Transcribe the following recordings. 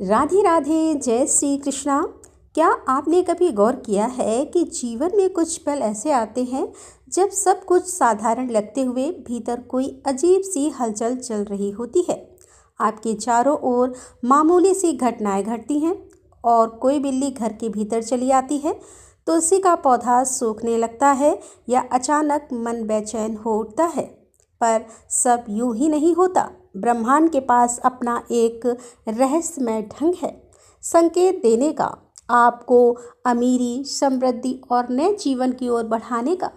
राधे राधे, जय श्री कृष्णा। क्या आपने कभी गौर किया है कि जीवन में कुछ पल ऐसे आते हैं जब सब कुछ साधारण लगते हुए भीतर कोई अजीब सी हलचल चल रही होती है। आपके चारों ओर मामूली सी घटनाएं घटती हैं और कोई बिल्ली घर के भीतर चली आती है, तुलसी का पौधा सूखने लगता है या अचानक मन बेचैन हो उठता है। पर सब यूं ही नहीं होता। ब्रह्मांड के पास अपना एक रहस्यमय ढंग है संकेत देने का, आपको अमीरी, समृद्धि और नए जीवन की ओर बढ़ाने का।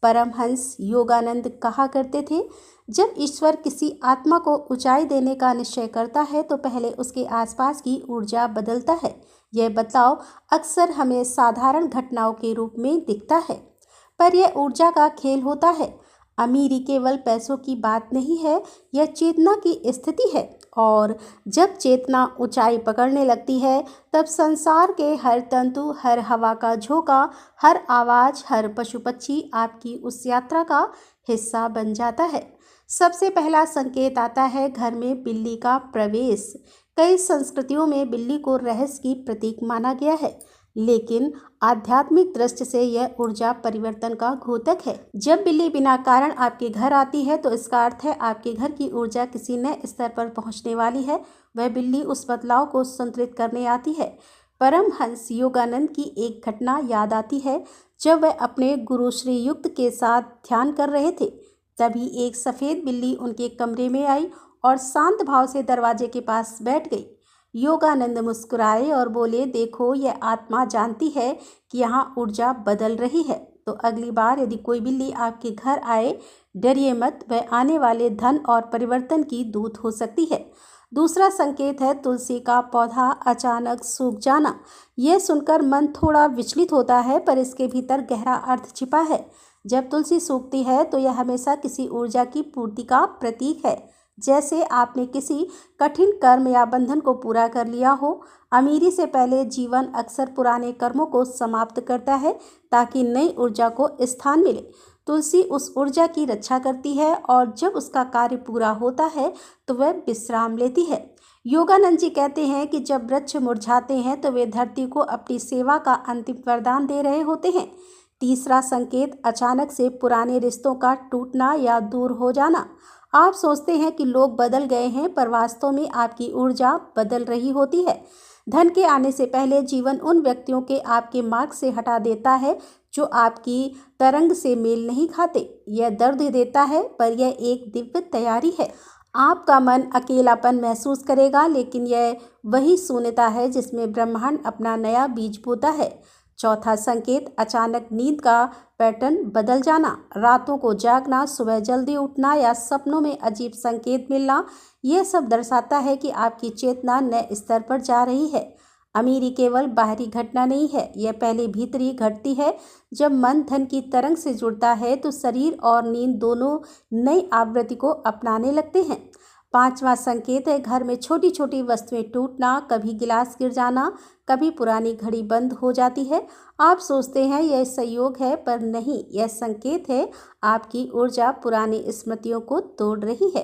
परमहंस योगानंद कहा करते थे, जब ईश्वर किसी आत्मा को ऊंचाई देने का निश्चय करता है तो पहले उसके आसपास की ऊर्जा बदलता है। यह बदलाव अक्सर हमें साधारण घटनाओं के रूप में दिखता है, पर यह ऊर्जा का खेल होता है। अमीरी केवल पैसों की बात नहीं है, यह चेतना की स्थिति है। और जब चेतना ऊंचाई पकड़ने लगती है, तब संसार के हर तंतु, हर हवा का झोंका, हर आवाज, हर पशु पक्षी आपकी उस यात्रा का हिस्सा बन जाता है। सबसे पहला संकेत आता है घर में बिल्ली का प्रवेश। कई संस्कृतियों में बिल्ली को रहस्य की प्रतीक माना गया है, लेकिन आध्यात्मिक दृष्टि से यह ऊर्जा परिवर्तन का घोतक है। जब बिल्ली बिना कारण आपके घर आती है तो इसका अर्थ है आपके घर की ऊर्जा किसी नए स्तर पर पहुंचने वाली है। वह बिल्ली उस बदलाव को संतुलित करने आती है। परमहंस योगानंद की एक घटना याद आती है। जब वह अपने गुरु श्री युक्त के साथ ध्यान कर रहे थे, तभी एक सफ़ेद बिल्ली उनके कमरे में आई और शांत भाव से दरवाजे के पास बैठ गई। योगानंद मुस्कुराए और बोले, देखो, यह आत्मा जानती है कि यहाँ ऊर्जा बदल रही है। तो अगली बार यदि कोई बिल्ली आपके घर आए, डरिए मत, वह आने वाले धन और परिवर्तन की दूत हो सकती है। दूसरा संकेत है तुलसी का पौधा अचानक सूख जाना। यह सुनकर मन थोड़ा विचलित होता है, पर इसके भीतर गहरा अर्थ छिपा है। जब तुलसी सूखती है तो यह हमेशा किसी ऊर्जा की पूर्ति का प्रतीक है, जैसे आपने किसी कठिन कर्म या बंधन को पूरा कर लिया हो। अमीरी से पहले जीवन अक्सर पुराने कर्मों को समाप्त करता है ताकि नई ऊर्जा को स्थान मिले। तुलसी उस ऊर्जा की रक्षा करती है और जब उसका कार्य पूरा होता है तो वह विश्राम लेती है। योगानंद जी कहते हैं कि जब वृक्ष मुरझाते हैं तो वे धरती को अपनी सेवा का अंतिम वरदान दे रहे होते हैं। तीसरा संकेत अचानक से पुराने रिश्तों का टूटना या दूर हो जाना। आप सोचते हैं कि लोग बदल गए हैं, पर वास्तव में आपकी ऊर्जा बदल रही होती है। धन के आने से पहले जीवन उन व्यक्तियों के आपके मार्ग से हटा देता है जो आपकी तरंग से मेल नहीं खाते। यह दर्द देता है, पर यह एक दिव्य तैयारी है। आपका मन अकेलापन महसूस करेगा, लेकिन यह वही शून्यता है जिसमें ब्रह्मांड अपना नया बीज बोता है। चौथा संकेत अचानक नींद का पैटर्न बदल जाना। रातों को जागना, सुबह जल्दी उठना या सपनों में अजीब संकेत मिलना, यह सब दर्शाता है कि आपकी चेतना नए स्तर पर जा रही है। अमीरी केवल बाहरी घटना नहीं है, यह पहले भीतरी घटती है। जब मन धन की तरंग से जुड़ता है तो शरीर और नींद दोनों नई आवृत्ति को अपनाने लगते हैं। पांचवा संकेत है घर में छोटी छोटी वस्तुएं टूटना। कभी गिलास गिर जाना, कभी पुरानी घड़ी बंद हो जाती है। आप सोचते हैं यह संयोग है, पर नहीं, यह संकेत है आपकी ऊर्जा पुरानी स्मृतियों को तोड़ रही है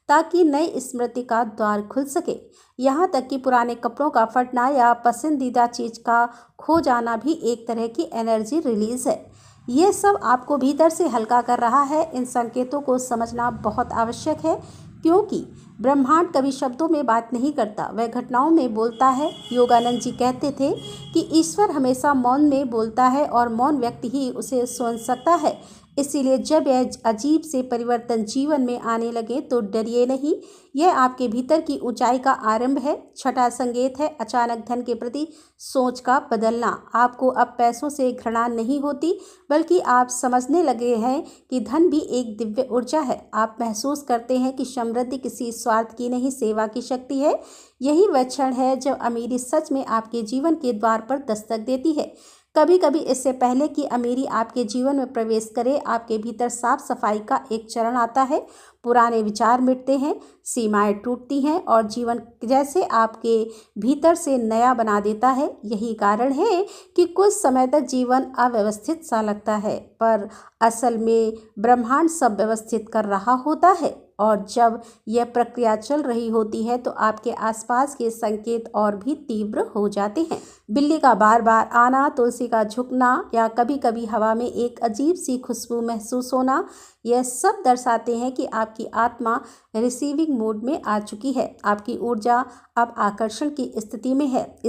ताकि नई स्मृति का द्वार खुल सके। यहाँ तक कि पुराने कपड़ों का फटना या पसंदीदा चीज का खो जाना भी एक तरह की एनर्जी रिलीज है। ये सब आपको भीतर से हल्का कर रहा है। इन संकेतों को समझना बहुत आवश्यक है, क्योंकि ब्रह्मांड कभी शब्दों में बात नहीं करता, वह घटनाओं में बोलता है। योगानंद जी कहते थे कि ईश्वर हमेशा मौन में बोलता है और मौन व्यक्ति ही उसे सुन सकता है। इसीलिए जब यह अजीब से परिवर्तन जीवन में आने लगे तो डरिए नहीं, यह आपके भीतर की ऊंचाई का आरंभ है। छठा संकेत है अचानक धन के प्रति सोच का बदलना। आपको अब पैसों से घृणा नहीं होती, बल्कि आप समझने लगे हैं कि धन भी एक दिव्य ऊर्जा है। आप महसूस करते हैं कि समृद्धि किसी स्वार्थ की नहीं, सेवा की शक्ति है। यही वह क्षण है जब अमीरी सच में आपके जीवन के द्वार पर दस्तक देती है। कभी कभी इससे पहले कि अमीरी आपके जीवन में प्रवेश करे, आपके भीतर साफ सफाई का एक चरण आता है। पुराने विचार मिटते हैं, सीमाएं टूटती हैं और जीवन जैसे आपके भीतर से नया बना देता है। यही कारण है कि कुछ समय तक जीवन अव्यवस्थित सा लगता है, पर असल में ब्रह्मांड सब व्यवस्थित कर रहा होता है। और जब यह प्रक्रिया चल रही होती है तो आपके आसपास के संकेत और भी तीव्र हो जाते हैं। बिल्ली का बार बार आना, तुलसी का झुकना या कभी कभी हवा में एक अजीब सी खुशबू महसूस होना, यह सब दर्शाते हैं कि आपकी आत्मा रिसीविंग मोड में आ चुकी है। आपकी ऊर्जा अब आकर्षण की स्थिति में है।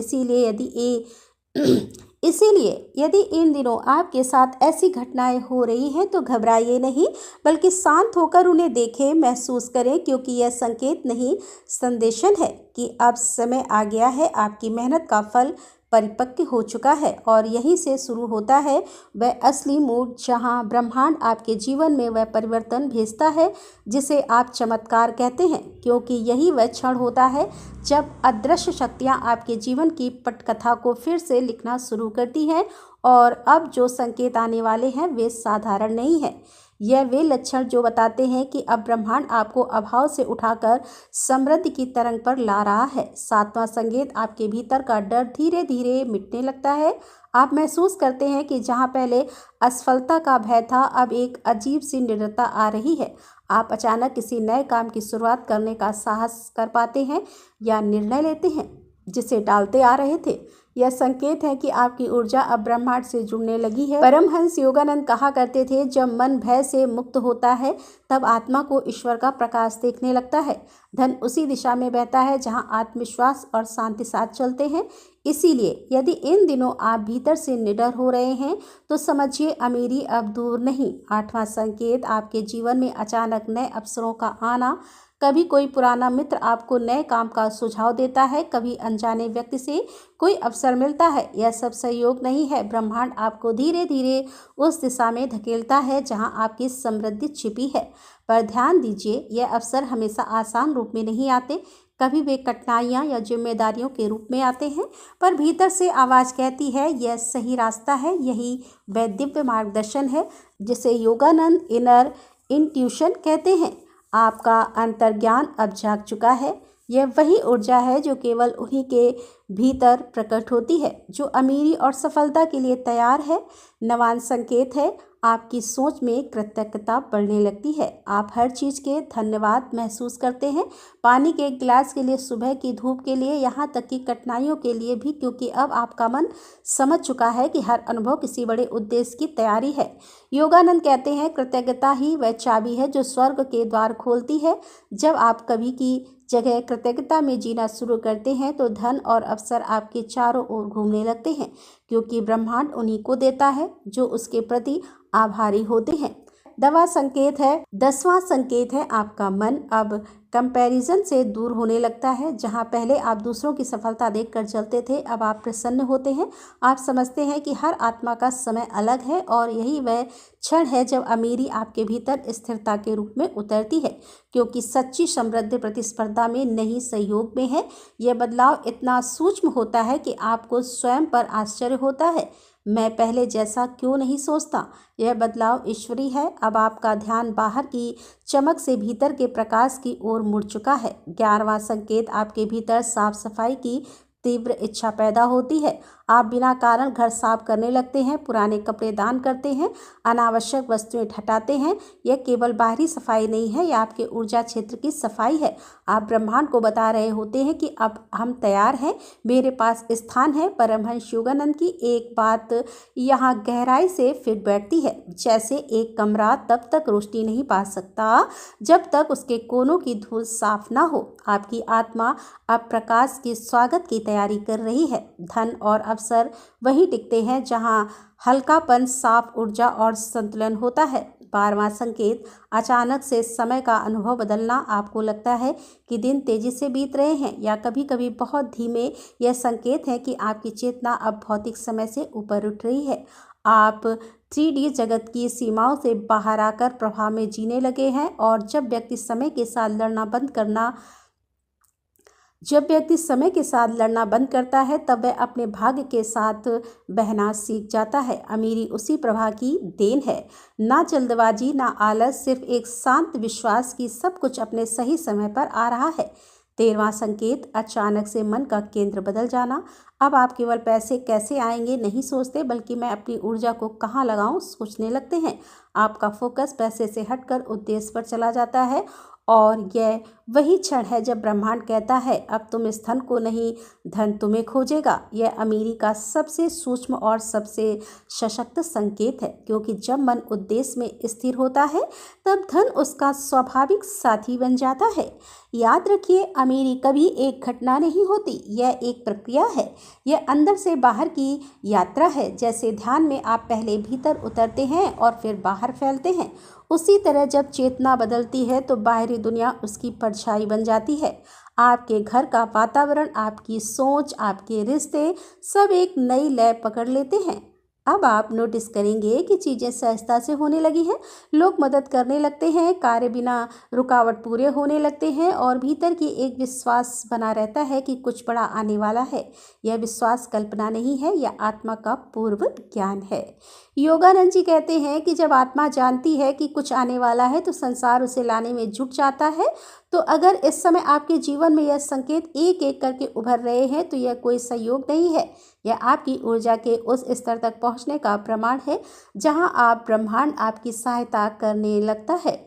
इसीलिए यदि इन दिनों आपके साथ ऐसी घटनाएं हो रही हैं तो घबराइए नहीं, बल्कि शांत होकर उन्हें देखें, महसूस करें, क्योंकि यह संकेत नहीं, संदेशन है कि अब समय आ गया है, आपकी मेहनत का फल परिपक्व हो चुका है। और यहीं से शुरू होता है वह असली मूड, जहां ब्रह्मांड आपके जीवन में वह परिवर्तन भेजता है जिसे आप चमत्कार कहते हैं, क्योंकि यही वह क्षण होता है जब अदृश्य शक्तियां आपके जीवन की पटकथा को फिर से लिखना शुरू करती हैं। और अब जो संकेत आने वाले हैं वे साधारण नहीं हैं। यह वे लक्षण जो बताते हैं कि अब ब्रह्मांड आपको अभाव से उठाकर समृद्धि की तरंग पर ला रहा है। सातवां संकेत, आपके भीतर का डर धीरे धीरे मिटने लगता है। आप महसूस करते हैं कि जहां पहले असफलता का भय था, अब एक अजीब सी निडरता आ रही है। आप अचानक किसी नए काम की शुरुआत करने का साहस कर पाते हैं या निर्णय लेते हैं जिसे टालते आ रहे थे। यह संकेत है कि आपकी ऊर्जा अब ब्रह्मांड से जुड़ने लगी है। परमहंस योगानंद कहा करते थे, जब मन भय से मुक्त होता है तब आत्मा को ईश्वर का प्रकाश देखने लगता है। धन उसी दिशा में बहता है जहां आत्मविश्वास और शांति साथ चलते हैं। इसीलिए यदि इन दिनों आप भीतर से निडर हो रहे हैं तो समझिए, अमीरी अब दूर नहीं। आठवां संकेत, आपके जीवन में अचानक नए अवसरों का आना। कभी कोई पुराना मित्र आपको नए काम का सुझाव देता है, कभी अनजाने व्यक्ति से कोई अवसर मिलता है। यह सब सहयोग नहीं है, ब्रह्मांड आपको धीरे धीरे उस दिशा में धकेलता है जहां आपकी समृद्धि छिपी है। पर ध्यान दीजिए, यह अवसर हमेशा आसान रूप में नहीं आते। कभी वे कठिनाइयाँ या जिम्मेदारियों के रूप में आते हैं, पर भीतर से आवाज़ कहती है यह सही रास्ता है। यही वह दिव्य मार्गदर्शन है जिसे योगानंद इनर इंट्यूशन कहते हैं। आपका अंतर्ज्ञान अब जाग चुका है। यह वही ऊर्जा है जो केवल उन्हीं के भीतर प्रकट होती है जो अमीरी और सफलता के लिए तैयार है। नवान संकेत है, आपकी सोच में कृतज्ञता बढ़ने लगती है। आप हर चीज़ के धन्यवाद महसूस करते हैं, पानी के एक गिलास के लिए, सुबह की धूप के लिए, यहाँ तक कि कठिनाइयों के लिए भी, क्योंकि अब आपका मन समझ चुका है कि हर अनुभव किसी बड़े उद्देश्य की तैयारी है। योगानंद कहते हैं, कृतज्ञता ही वह चाबी है जो स्वर्ग के द्वार खोलती है। जब आप कभी की जगह कृतज्ञता में जीना शुरू करते हैं तो धन और अवसर आपके चारों ओर घूमने लगते हैं, क्योंकि ब्रह्मांड उन्हीं को देता है जो उसके प्रति आभारी होते हैं। दसवां संकेत है, आपका मन अब कंपैरिजन से दूर होने लगता है। जहां पहले आप दूसरों की सफलता देखकर जलते थे, अब आप प्रसन्न होते हैं। आप समझते हैं कि हर आत्मा का समय अलग है और यही वह क्षण है जब अमीरी आपके भीतर स्थिरता के रूप में उतरती है, क्योंकि सच्ची समृद्धि प्रतिस्पर्धा में नहीं, सहयोग में है। यह बदलाव इतना सूक्ष्म होता है कि आपको स्वयं पर आश्चर्य होता है, मैं पहले जैसा क्यों नहीं सोचता। यह बदलाव ईश्वरी है। अब आपका ध्यान बाहर की चमक से भीतर के प्रकाश की ओर मुड़ चुका है। 11वां संकेत, आपके भीतर साफ सफाई की तीव्र इच्छा पैदा होती है। आप बिना कारण घर साफ करने लगते हैं, पुराने कपड़े दान करते हैं, अनावश्यक वस्तुएं हटाते हैं। यह केवल बाहरी सफाई नहीं है, यह आपके ऊर्जा क्षेत्र की सफाई है। आप ब्रह्मांड को बता रहे होते हैं कि अब हम तैयार हैं, मेरे पास स्थान है। परमहंस योगानंद की एक बात यहाँ गहराई से फिट बैठती है, जैसे एक कमरा तब तक रोशनी नहीं पा सकता जब तक उसके कोनों की धूल साफ ना हो। आपकी आत्मा अब प्रकाश के स्वागत की तैयारी कर रही है। धन और अवसर वहीं टिकते हैं जहां हल्कापन, साफ ऊर्जा और संतुलन होता है। 12वां संकेत, अचानक से समय का अनुभव बदलना। आपको लगता है कि दिन तेजी से बीत रहे हैं या कभी कभी बहुत धीमे। यह संकेत है कि आपकी चेतना अब भौतिक समय से ऊपर उठ रही है। आप 3D जगत की सीमाओं से बाहर आकर प्रवाह में जीने लगे हैं। और जब व्यक्ति समय के साथ लड़ना बंद करता है तब वह अपने भाग्य के साथ बहना सीख जाता है। अमीरी उसी प्रवाह की देन है, ना जल्दबाजी, ना आलस, सिर्फ एक शांत विश्वास कि सब कुछ अपने सही समय पर आ रहा है। 13वां संकेत, अचानक से मन का केंद्र बदल जाना। अब आप केवल पैसे कैसे आएंगे नहीं सोचते, बल्कि मैं अपनी ऊर्जा को कहाँ लगाऊं सोचने लगते हैं। आपका फोकस पैसे से हटकर उद्देश्य पर चला जाता है और यह वही क्षण है जब ब्रह्मांड कहता है अब तुम इस धन को नहीं, धन तुम्हें खोजेगा। यह अमीरी का सबसे सूक्ष्म और सबसे सशक्त संकेत है, क्योंकि जब मन उद्देश्य में स्थिर होता है तब धन उसका स्वाभाविक साथी बन जाता है। याद रखिए, अमीरी कभी एक घटना नहीं होती, यह एक प्रक्रिया है। यह अंदर से बाहर की यात्रा है। जैसे ध्यान में आप पहले भीतर उतरते हैं और फिर बाहर फैलते हैं, उसी तरह जब चेतना बदलती है तो बाहरी दुनिया उसकी परछाई बन जाती है। आपके घर का वातावरण, आपकी सोच, आपके रिश्ते सब एक नई लय पकड़ लेते हैं। अब आप नोटिस करेंगे कि चीज़ें सहजता से होने लगी हैं, लोग मदद करने लगते हैं, कार्य बिना रुकावट पूरे होने लगते हैं और भीतर की एक विश्वास बना रहता है कि कुछ बड़ा आने वाला है। यह विश्वास कल्पना नहीं है, यह आत्मा का पूर्व ज्ञान है। योगानंद जी कहते हैं कि जब आत्मा जानती है कि कुछ आने वाला है तो संसार उसे लाने में जुट जाता है। तो अगर इस समय आपके जीवन में यह संकेत एक एक करके उभर रहे हैं तो यह कोई संयोग नहीं है, यह आपकी ऊर्जा के उस स्तर तक पहुंचने का प्रमाण है जहां आप ब्रह्मांड आपकी सहायता करने लगता है।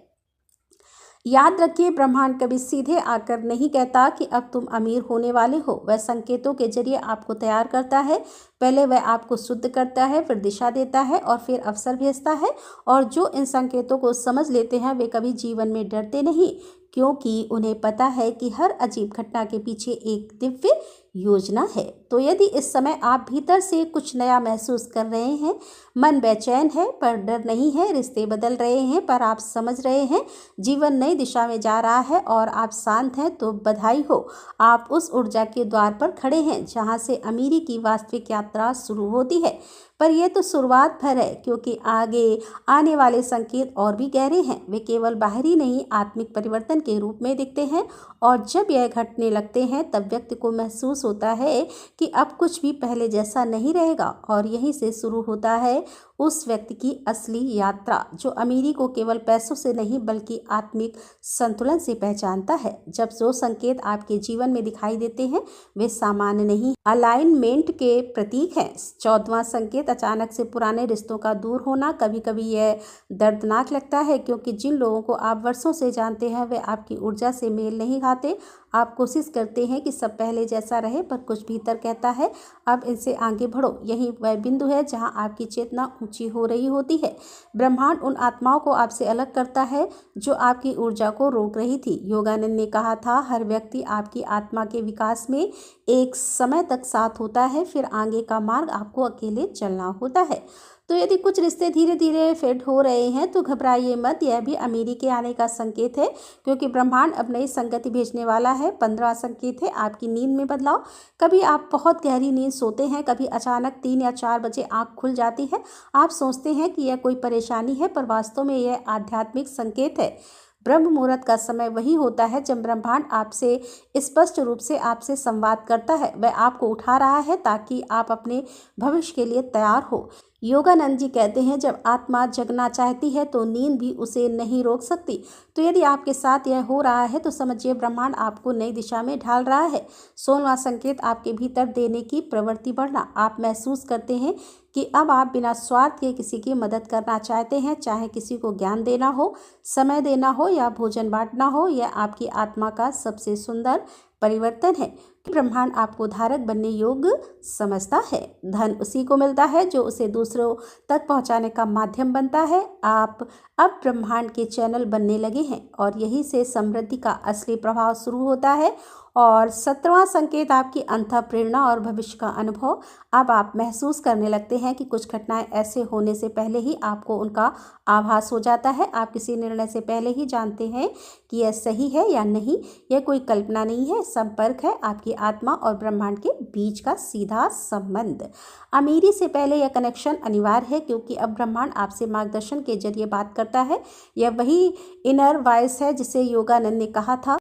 याद रखिए, ब्रह्मांड कभी सीधे आकर नहीं कहता कि अब तुम अमीर होने वाले हो। वह संकेतों के जरिए आपको तैयार करता है। पहले वह आपको शुद्ध करता है, फिर दिशा देता है और फिर अवसर भेजता है। और जो इन संकेतों को समझ लेते हैं वे कभी जीवन में डरते नहीं, क्योंकि उन्हें पता है कि हर अजीब घटना के पीछे एक दिव्य योजना है। तो यदि इस समय आप भीतर से कुछ नया महसूस कर रहे हैं, मन बेचैन है पर डर नहीं है, रिश्ते बदल रहे हैं पर आप समझ रहे हैं, जीवन नई दिशा में जा रहा है और आप शांत हैं, तो बधाई हो, आप उस ऊर्जा के द्वार पर खड़े हैं जहां से अमीरी की वास्तविक यात्रा शुरू होती है। पर यह तो शुरुआत भर है, क्योंकि आगे आने वाले संकेत और भी गहरे हैं। वे केवल बाहरी नहीं, आत्मिक परिवर्तन के रूप में दिखते हैं। और जब यह घटने लगते हैं तब व्यक्ति को महसूस होता है कि अब कुछ भी पहले जैसा नहीं रहेगा। और यहीं से शुरू होता है उस व्यक्ति की असली यात्रा, जो अमीरी को केवल पैसों से नहीं बल्कि आत्मिक संतुलन से पहचानता है। जब जो संकेत आपके जीवन में दिखाई देते हैं वे सामान्य नहीं, अलाइनमेंट के प्रतीक हैं। 14वां संकेत, अचानक से पुराने रिश्तों का दूर होना। कभी कभी यह दर्दनाक लगता है, क्योंकि जिन लोगों को आप वर्षों से जानते हैं वे आपकी ऊर्जा से मेल नहीं खाते। आप कोशिश करते हैं कि सब पहले जैसा रहे, पर कुछ भीतर कहता है अब इनसे आगे बढ़ो। यही वह बिंदु है जहां आपकी चेतना ऊंची हो रही होती है। ब्रह्मांड उन आत्माओं को आपसे अलग करता है जो आपकी ऊर्जा को रोक रही थी। योगानंद ने कहा था, हर व्यक्ति आपकी आत्मा के विकास में एक समय तक साथ होता है, फिर आगे का मार्ग आपको अकेले चलना होता है। तो यदि कुछ रिश्ते धीरे धीरे फेड हो रहे हैं तो घबराइए मत, यह भी अमीरी के आने का संकेत है, क्योंकि ब्रह्मांड अब नई संगति भेजने वाला है। 15वां संकेत है आपकी नींद में बदलाव। कभी आप बहुत गहरी नींद सोते हैं, कभी अचानक 3 या 4 बजे आंख खुल जाती है। आप सोचते हैं कि यह कोई परेशानी है, पर वास्तव में यह आध्यात्मिक संकेत है। ब्रह्म मुहूर्त का समय वही होता है जब ब्रह्मांड आपसे स्पष्ट रूप से आपसे संवाद करता है। वह आपको उठा रहा है ताकि आप अपने भविष्य के लिए तैयार हो। योगानंद जी कहते हैं, जब आत्मा जगना चाहती है तो नींद भी उसे नहीं रोक सकती। तो यदि आपके साथ यह हो रहा है तो समझिए ब्रह्मांड आपको नई दिशा में ढाल रहा है। 16वां संकेत, आपके भीतर देने की प्रवृत्ति बढ़ना। आप महसूस करते हैं कि अब आप बिना स्वार्थ के किसी की मदद करना चाहते हैं, चाहे किसी को ज्ञान देना हो, समय देना हो या भोजन बांटना हो। यह आपकी आत्मा का सबसे सुंदर परिवर्तन है। ब्रह्मांड आपको धारक बनने योग्य समझता है। धन उसी को मिलता है जो उसे दूसरों तक पहुंचाने का माध्यम बनता है। आप अब ब्रह्मांड के चैनल बनने लगे हैं और यही से समृद्धि का असली प्रभाव शुरू होता है। और 17वां संकेत, आपकी अंतः प्रेरणा और भविष्य का अनुभव। अब आप महसूस करने लगते हैं कि कुछ घटनाएं ऐसे होने से पहले ही आपको उनका आभास हो जाता है। आप किसी निर्णय से पहले ही जानते हैं कि यह सही है या नहीं। यह कोई कल्पना नहीं है, संपर्क है आपकी आत्मा और ब्रह्मांड के बीच का सीधा संबंध। अमीरी से पहले यह कनेक्शन अनिवार्य है, क्योंकि अब ब्रह्मांड आपसे मार्गदर्शन के जरिए बात करता है। यह वही इनर वॉइस है जिसे योगानंद ने कहा था,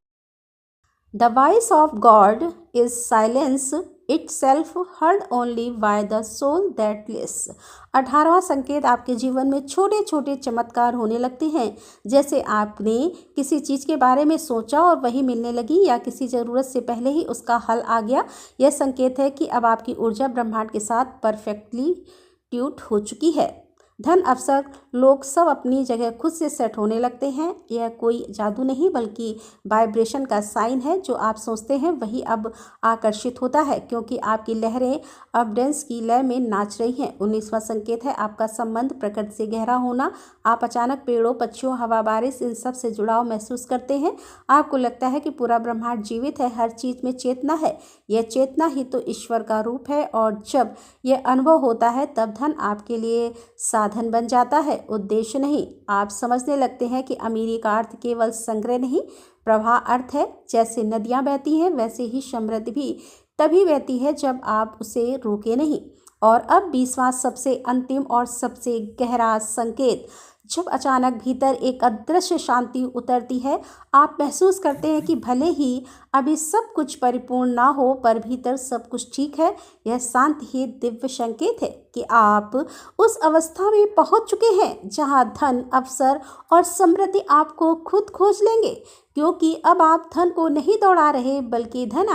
The voice of God is silence itself, heard only by the soul that listens। 18वां संकेत, आपके जीवन में छोटे छोटे चमत्कार होने लगते हैं, जैसे आपने किसी चीज़ के बारे में सोचा और वही मिलने लगी, या किसी ज़रूरत से पहले ही उसका हल आ गया। यह संकेत है कि अब आपकी ऊर्जा ब्रह्मांड के साथ परफेक्टली ट्यूट हो चुकी है। धन अवसर लोग सब अपनी जगह खुद से सेट होने लगते हैं। यह कोई जादू नहीं बल्कि वाइब्रेशन का साइन है। जो आप सोचते हैं वही अब आकर्षित होता है, क्योंकि आपकी लहरें अबडेंस की लय में नाच रही हैं। 19वां संकेत है आपका संबंध प्रकृति से गहरा होना। आप अचानक पेड़ों, पक्षियों, हवा, बारिश इन सब से जुड़ाव महसूस करते हैं। आपको लगता है कि पूरा ब्रह्मांड जीवित है, हर चीज में चेतना है। यह चेतना ही तो ईश्वर का रूप है। और जब यह अनुभव होता है तब धन आपके लिए साधन बन जाता है, उद्देश्य नहीं। आप समझने लगते हैं कि अमीरी का अर्थ केवल संग्रह नहीं, प्रवाह अर्थ है। जैसे नदियां बहती हैं वैसे ही समृद्धि भी तभी बहती है जब आप उसे रोके नहीं। और अब 20वां सबसे अंतिम और सबसे गहरा संकेत, जब अचानक भीतर एक अदृश्य शांति उतरती है। आप महसूस करते हैं कि भले ही अभी सब कुछ परिपूर्ण ना हो पर भीतर सब कुछ ठीक है। यह शांत ही दिव्य संकेत है कि आप उस अवस्था में पहुंच चुके हैं जहां धन, अवसर और समृद्धि आपको खुद खोज लेंगे, क्योंकि अब आप धन को नहीं दौड़ा रहे बल्कि धन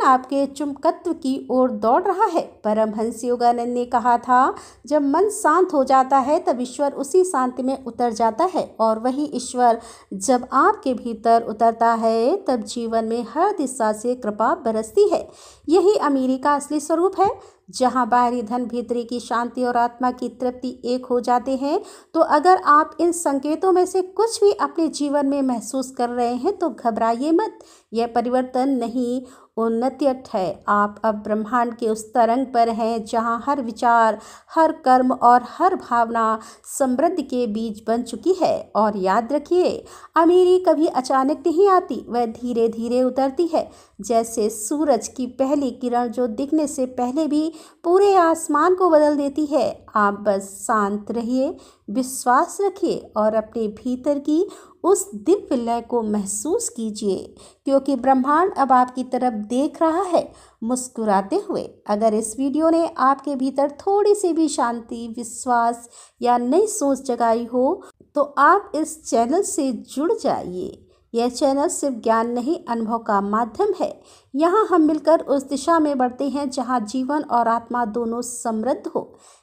आपके चुंबकत्व की ओर दौड़ रहा है। परमहंस योगानंद ने कहा था, जब मन शांत हो जाता है तब ईश्वर उसी शांति में उतर जाता है, और वही ईश्वर जब आपके भीतर उतरता है तब जीवन में हर दिशा से कृपा बरसती है। यही अमीरी का असली स्वरूप है, जहां बाहरी धन, भीतरी की शांति और आत्मा की तृप्ति एक हो जाते हैं। तो अगर आप इन संकेतों में से कुछ भी अपने जीवन में महसूस कर रहे हैं तो घबराइए मत। यह परिवर्तन नहीं, उन्नति है। आप अब ब्रह्मांड के उस तरंग पर हैं जहां हर विचार, हर कर्म और हर भावना समृद्धि के बीज बन चुकी है। और याद रखिए, अमीरी कभी अचानक नहीं आती, वह धीरे धीरे उतरती है, जैसे सूरज की पहली किरण जो दिखने से पहले भी पूरे आसमान को बदल देती है। आप बस शांत रहिए, विश्वास रखिए और अपने भीतर की उस दिव्य लय को महसूस कीजिए, क्योंकि ब्रह्मांड अब आपकी तरफ देख रहा है मुस्कुराते हुए। अगर इस वीडियो ने आपके भीतर थोड़ी सी भी शांति, विश्वास या नई सोच जगाई हो तो आप इस चैनल से जुड़ जाइए। यह चैनल सिर्फ ज्ञान नहीं, अनुभव का माध्यम है। यहाँ हम मिलकर उस दिशा में बढ़ते हैं जहाँ जीवन और आत्मा दोनों समृद्ध हो।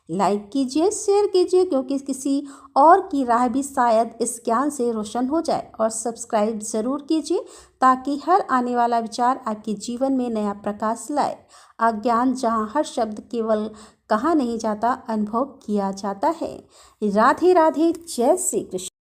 लाइक कीजिए, शेयर कीजिए, क्योंकि किसी और की राह भी शायद इस ज्ञान से रोशन हो जाए। और सब्सक्राइब ज़रूर कीजिए ताकि हर आने वाला विचार आपके जीवन में नया प्रकाश लाए। अज्ञान जहाँ हर शब्द केवल कहा नहीं जाता, अनुभव किया जाता है। राधे राधे, जय श्री कृष्ण।